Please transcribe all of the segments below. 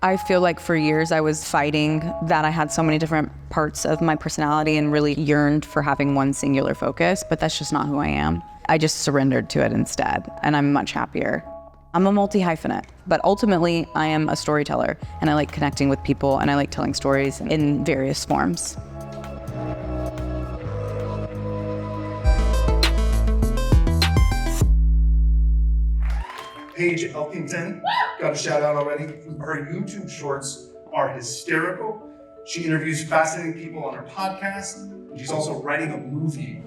I feel like for years I was fighting that I had so many different parts of my personality and really yearned for having one singular focus, but that's just not who I am. I just surrendered to it instead, and I'm much happier. I'm a multi-hyphenate, but ultimately I am a storyteller, and I like connecting with people, and I like telling stories in various forms. Paige Elkington got a shout out already. Her YouTube shorts are hysterical. She interviews fascinating people on her podcast, and she's also writing a movie.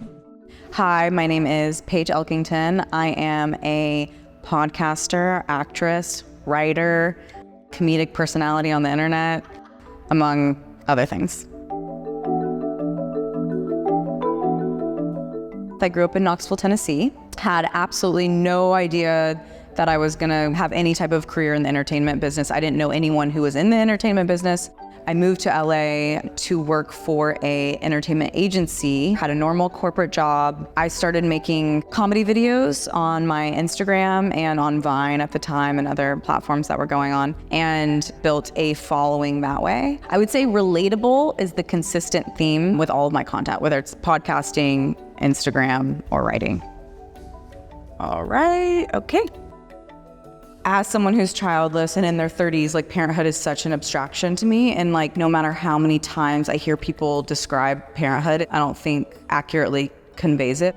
Hi, my name is Paige Elkington. I am a podcaster, actress, writer, comedic personality on the internet, among other things. I grew up in Knoxville, Tennessee, had absolutely no idea that I was gonna have any type of career in the entertainment business. I didn't know anyone who was in the entertainment business. I moved to LA to work for a entertainment agency, had a normal corporate job. I started making comedy videos on my Instagram and on Vine at the time and other platforms that were going on, and built a following that way. I would say relatable is the consistent theme with all of my content, whether it's podcasting, Instagram, or writing. All right, okay. As someone who's childless and in their 30s, like parenthood is such an abstraction to me. And like, no matter how many times I hear people describe parenthood, I don't think accurately conveys it.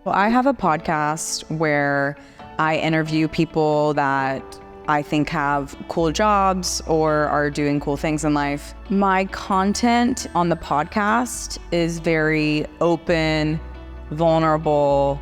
Well, I have a podcast where I interview people that I think have cool jobs or are doing cool things in life. My content on the podcast is very open, vulnerable,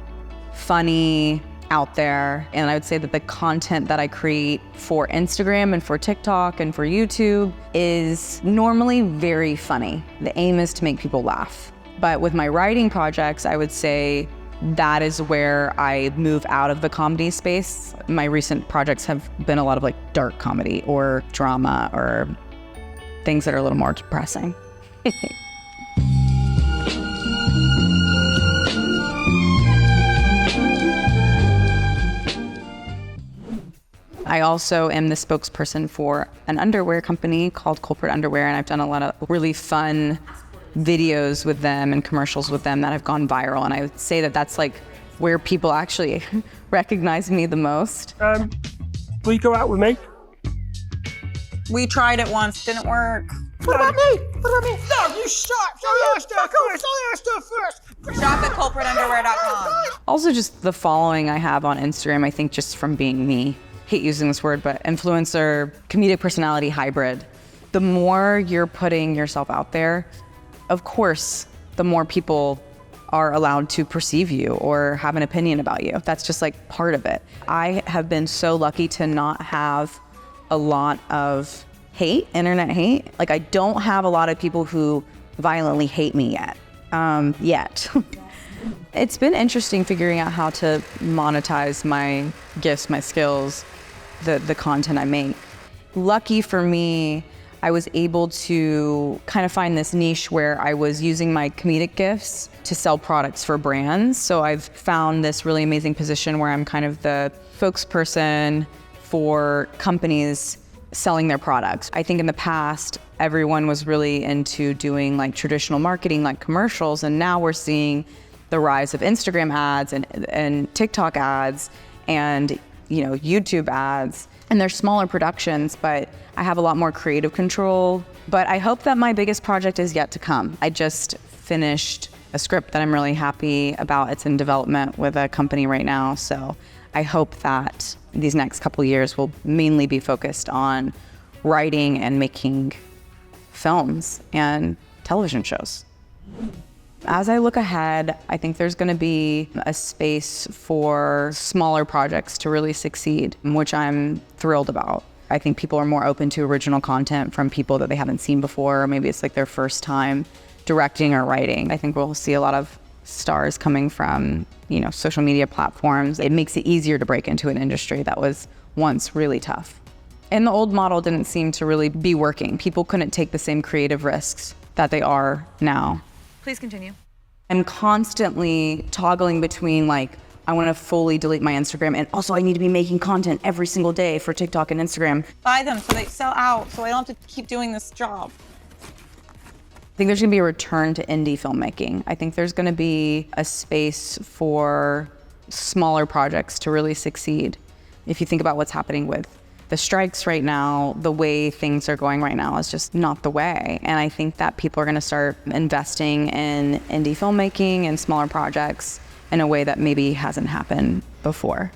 funny, out there. And I would say that the content that I create for Instagram and for TikTok and for YouTube is normally very funny. The aim is to make people laugh. But with my writing projects, I would say that is where I move out of the comedy space. My recent projects have been a lot of like dark comedy or drama or things that are a little more depressing. I also am the spokesperson for an underwear company called Culprit Underwear, and I've done a lot of really fun videos with them and commercials with them that have gone viral. And I would say that that's like where people actually recognize me the most. Will you go out with me? We tried it once, didn't work. What about me? What about me? No, you shop. I asked her first. Shop at culpritunderwear.com. Also just the following I have on Instagram, I think just from being me. Hate using this word, but influencer, comedic personality hybrid. The more you're putting yourself out there, of course, the more people are allowed to perceive you or have an opinion about you. That's just like part of it. I have been so lucky to not have a lot of hate, internet hate. Like I don't have a lot of people who violently hate me yet. It's been interesting figuring out how to monetize my gifts, my skills, the content I make. Lucky for me, I was able to kind of find this niche where I was using my comedic gifts to sell products for brands. So I've found this really amazing position where I'm kind of the spokesperson for companies selling their products. I think in the past, everyone was really into doing like traditional marketing, like commercials, and now we're seeing the rise of Instagram ads and TikTok ads and YouTube ads. And they're smaller productions, but I have a lot more creative control. But I hope that my biggest project is yet to come. I just finished a script that I'm really happy about. It's in development with a company right now. So I hope that these next couple years will mainly be focused on writing and making films and television shows. As I look ahead, I think there's going to be a space for smaller projects to really succeed, which I'm thrilled about. I think people are more open to original content from people that they haven't seen before, or maybe it's like their first time directing or writing. I think we'll see a lot of stars coming from, social media platforms. It makes it easier to break into an industry that was once really tough. And the old model didn't seem to really be working. People couldn't take the same creative risks that they are now. Please continue. I'm constantly toggling between like I want to fully delete my Instagram. And also I need to be making content every single day for TikTok and Instagram. Buy them so they sell out, so I don't have to keep doing this job. I think there's going to be a return to indie filmmaking. I think there's going to be a space for smaller projects to really succeed. If you think about what's happening with the strikes right now, the way things are going right now is just not the way. And I think that people are going to start investing in indie filmmaking and smaller projects in a way that maybe hasn't happened before.